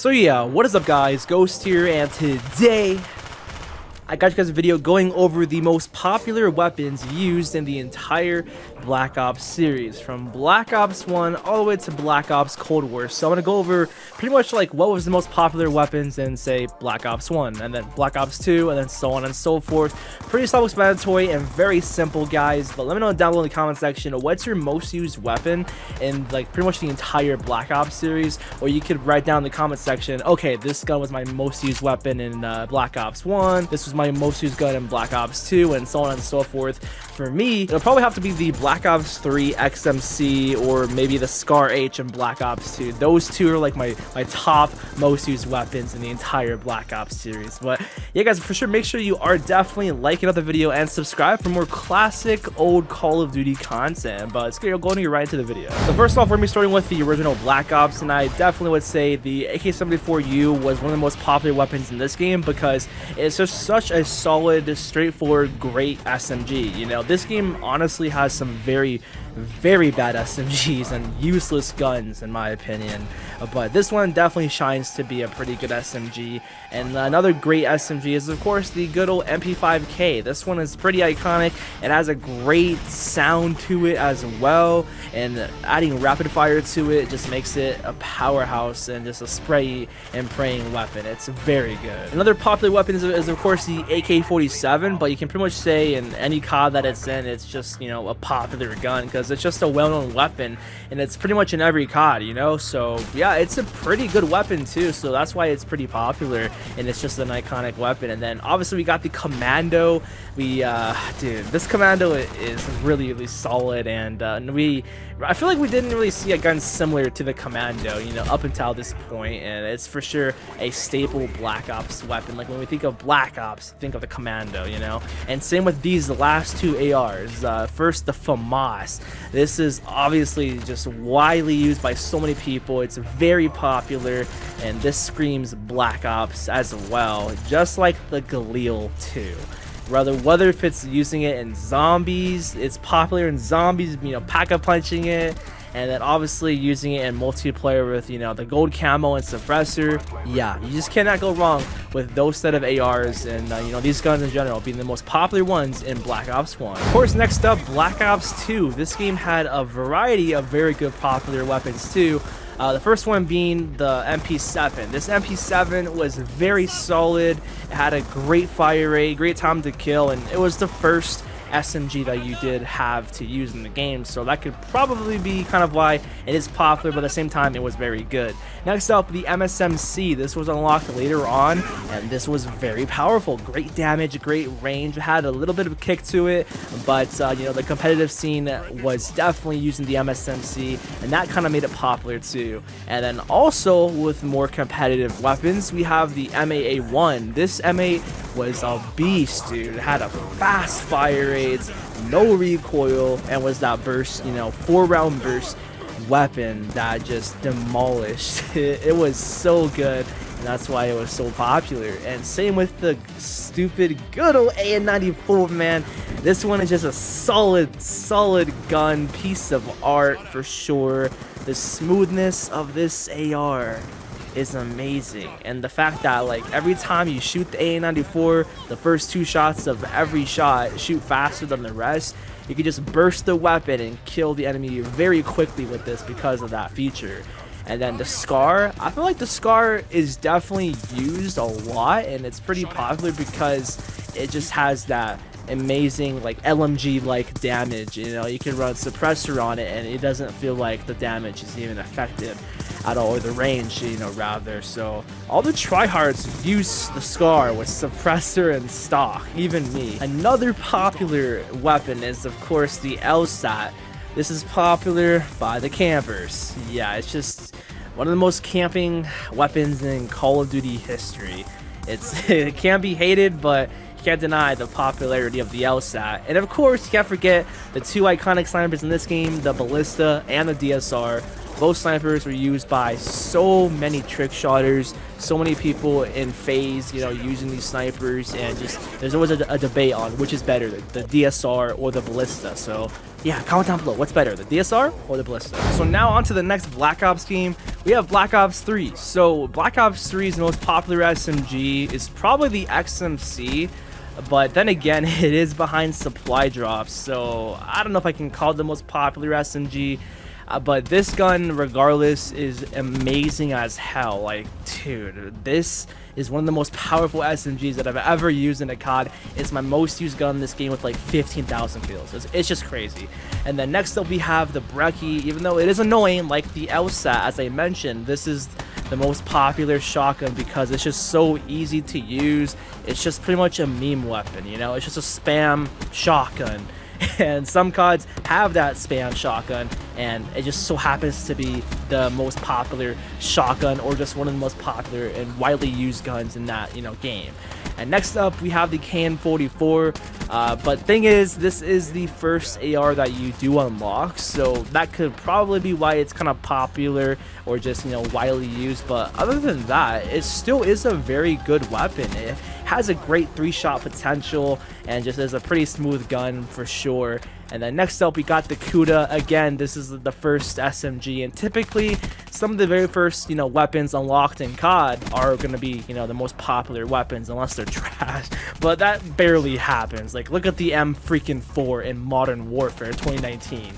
So yeah, what is up guys, Ghost here, and today I got you guys a video going over the most popular weapons used in the entire Black Ops series, from Black Ops 1 all the way to Black Ops Cold War. So I'm going to go over pretty much like what was the most popular weapons in, say, Black Ops 1, and then Black Ops 2, and then so on and so forth. Pretty self-explanatory and very simple, guys, but let me know down below in the comment section what's your most used weapon in like pretty much the entire Black Ops series, or you could write down in the comment section, okay, this gun was my most used weapon in Black Ops 1, this was my most used gun in Black Ops 2, and so on and so forth. For me, it'll probably have to be the Black Ops 3 XMC or maybe the Scar H in Black Ops 2. Those two are like my top most used weapons in the entire Black Ops series. But yeah, guys, for sure, make sure you are definitely liking up the video and subscribe for more classic old Call of Duty content. But let's get going right into the video. So first off, we're gonna be starting with the original Black Ops, and I definitely would say the AK-74U was one of the most popular weapons in this game because it's just such a solid, straightforward, great SMG. You know, this game honestly has some very bad SMGs and useless guns in my opinion, but this one definitely shines to be a pretty good SMG. And another great SMG is of course the good old MP5K. This one is pretty iconic. It has a great sound to it as well, and adding rapid fire to it just makes it a powerhouse and just a spray and praying weapon. It's very good. Another popular weapon is of course the AK-47, but you can pretty much say in any COD that it's in, it's just, you know, a popular gun because it's just a well-known weapon, and it's pretty much in every COD, you know. So yeah, it's a pretty good weapon too, so that's why it's pretty popular, and it's just an iconic weapon. And then obviously we got the Commando. Dude, this Commando is really solid, and I feel like we didn't really see a gun similar to the Commando, you know, up until this point, and it's for sure a staple Black Ops weapon. Like when we think of Black Ops, think of the Commando, you know. And same with these last two ARs. First, the FAMAS. This is obviously just widely used by so many people. It's very popular, and this screams Black Ops as well, just like the Galil 2. Whether if it's using it in zombies, it's popular in zombies, you know, pack-a-punching it, and then obviously using it in multiplayer with, you know, the gold camo and suppressor. Yeah, you just cannot go wrong with those set of ARs, and you know, these guns in general being the most popular ones in Black Ops 1. Of course, next up, Black Ops 2. This game had a variety of very good popular weapons too. The first one being the MP7. This MP7 was very solid. It had a great fire rate, great time to kill, and it was the first SMG that you did have to use in the game, so that could probably be kind of why it is popular, but at the same time it was very good. Next up, the MSMC. This was unlocked later on, and this was very powerful. Great damage, great range. It had a little bit of a kick to it, but you know, the competitive scene was definitely using the MSMC, and that kind of made it popular too. And then also with more competitive weapons, we have the MAA1. This MA was a beast, dude. It had a fast fire rate, no recoil, and was that burst, you know, 4-round burst weapon that just demolished. It was so good, and that's why it was so popular. And same with the stupid good old AN94, man. This one is just a solid gun, piece of art for sure. The smoothness of this AR is amazing, and the fact that like every time you shoot the AN94, the first 2 shots of every shot shoot faster than the rest. You can just burst the weapon and kill the enemy very quickly with this because of that feature. And then the Scar, I feel like the Scar is definitely used a lot, and it's pretty popular because it just has that amazing like LMG like damage. You know, you can run suppressor on it and it doesn't feel like the damage is even effective at all, or the range, you know, rather. So all the tryhards use the Scar with suppressor and stock, even me. Another popular weapon is of course the LSAT. This is popular by the campers. Yeah, it's just one of the most camping weapons in Call of Duty history. It can be hated, but can't deny the popularity of the LSAT. And of course, you can't forget the 2 iconic snipers in this game, the Ballista and the DSR. Both snipers were used by so many trick shotters, so many people in phase, you know, using these snipers, and just there's always a debate on which is better, the DSR or the Ballista. So Yeah, comment down below. What's better, the DSR or the Ballista? So now on to the next Black Ops game. We have Black Ops 3. So Black Ops 3's most popular SMG is probably the XMC. But then again, it is behind supply drops. So I don't know if I can call it the most popular SMG. But this gun, regardless, is amazing as hell. Like, dude, this is one of the most powerful SMGs that I've ever used in a COD. It's my most used gun in this game with like 15,000 kills. It's just crazy. And then next up we have the Brecci. Even though it is annoying, like the LSAT, as I mentioned, this is the most popular shotgun because it's just so easy to use. It's just pretty much a meme weapon, you know? It's just a spam shotgun. And some CODs have that spam shotgun, and it just so happens to be the most popular shotgun, or just one of the most popular and widely used guns in that, you know, game. And next up we have the KN-44, but thing is, this is the first AR that you do unlock, so that could probably be why it's kind of popular or just, you know, widely used. But other than that, it still is a very good weapon. It has a great 3-shot potential and just is a pretty smooth gun for sure. And then next up we got the Kuda. Again, this is the first SMG, and typically some of the very first, you know, weapons unlocked in COD are going to be, you know, the most popular weapons unless they're trash. But that barely happens. Like, look at the M4 in Modern Warfare 2019.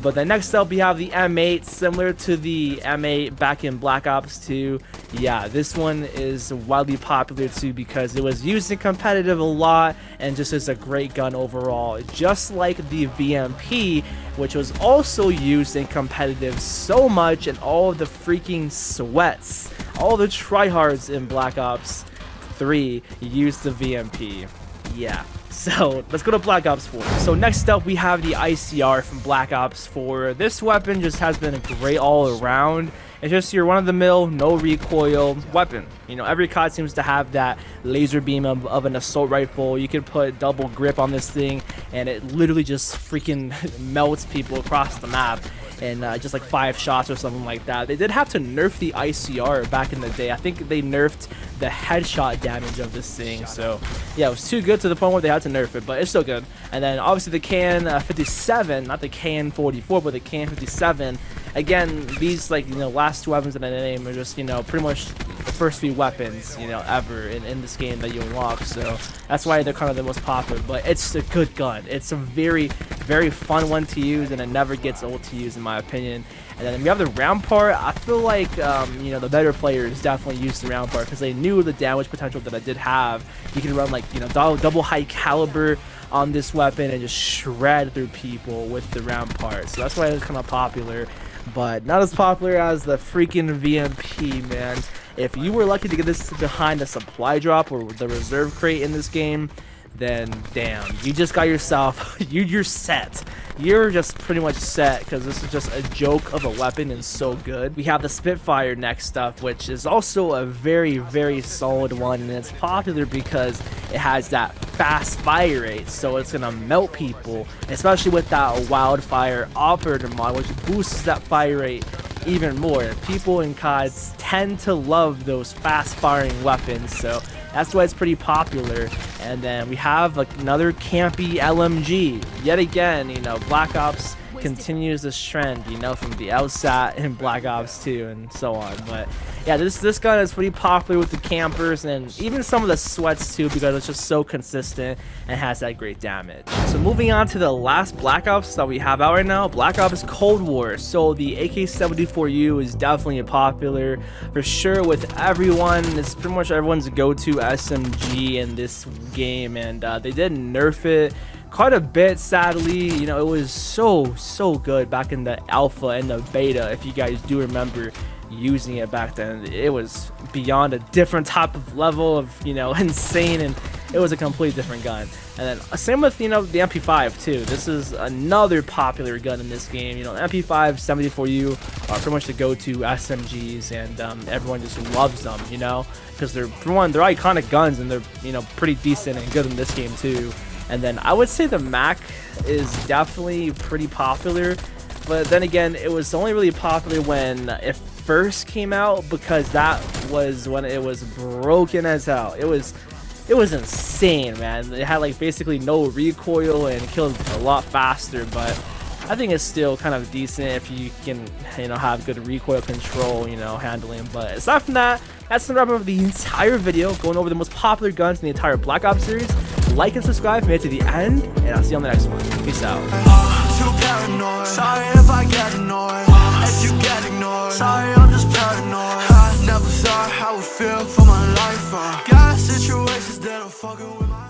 But then next up we have the M8, similar to the M8 back in Black Ops 2. Yeah, this one is widely popular too because it was used in competitive a lot and just is a great gun overall. Just like the VMP, which was also used in competitive so much, and all of the freaking sweats, all the tryhards in Black Ops 3 used the VMP. Yeah. So let's go to Black Ops 4. So next up we have the ICR from Black Ops 4. This weapon just has been great all around. It's just your run-of-the-mill, no recoil weapon. You know, every COD seems to have that laser beam of an assault rifle. You can put double grip on this thing, and it literally just freaking melts people across the map in just like 5 shots or something like that. They did have to nerf the ICR back in the day. I think they nerfed the headshot damage of this thing. So yeah, it was too good to the point where they had to nerf it, but it's still good. And then obviously the KN-57, not the KN-44, but the KN-57. Again, these, like, you know, last 2 weapons in the name are just, you know, pretty much the first few weapons, you know, ever in this game that you unlock. So that's why they're kind of the most popular. But it's a good gun. It's a very, very fun one to use, and it never gets old to use in my opinion. And then we have the Rampart. I feel like, you know, the better players definitely used the Rampart because they knew the damage potential that I did have. You can run, like, you know, double high caliber on this weapon and just shred through people with the Rampart. So that's why it's kind of popular, but not as popular as the freaking VMP, man. If you were lucky to get this behind a supply drop or the reserve crate in this game, then damn, you just got yourself, you're set. You're just pretty much set because this is just a joke of a weapon and so good. We have the Spitfire next up, which is also a very, very solid one, and it's popular because it has that fast fire rate, so it's gonna melt people, especially with that Wildfire operator mod, which boosts that fire rate even more. People in CODs tend to love those fast firing weapons, so that's why it's pretty popular. And then we have another campy LMG. Yet again, you know, Black Ops continues this trend, you know, from the LSAT and Black Ops 2 and so on. But yeah, this gun is pretty popular with the campers and even some of the sweats too, because it's just so consistent and has that great damage. So moving on to the last Black Ops that we have out right now, Black Ops Cold War. So the AK-74U is definitely popular for sure with everyone. It's pretty much everyone's go-to SMG in this game, and they did nerf it quite a bit, sadly. You know, it was so good back in the alpha and the beta. If you guys do remember using it back then, it was beyond a different type of level of, you know, insane, and it was a completely different gun. And then same with, you know, the MP5 too. This is another popular gun in this game. You know, the MP5, 74U are pretty much the go-to SMGs, and everyone just loves them, you know, because they're, for one, they're iconic guns, and they're, you know, pretty decent and good in this game too. And then I would say the Mac is definitely pretty popular, but then again, it was only really popular when it first came out, because that was when it was broken as hell. It was insane, man. It had like basically no recoil and killed a lot faster, but I think it's still kind of decent if you can, have good recoil control, handling. But aside from that, that's the wrap up of the entire video, going over the most popular guns in the entire Black Ops series. Like and subscribe if you made it to the end, and I'll see you on the next one. Peace out. Too paranoid. Sorry if I get annoyed. If you get ignored. Sorry, I'm just paranoid. I never thought I would feel for my life. Got situations that I'm fucking with my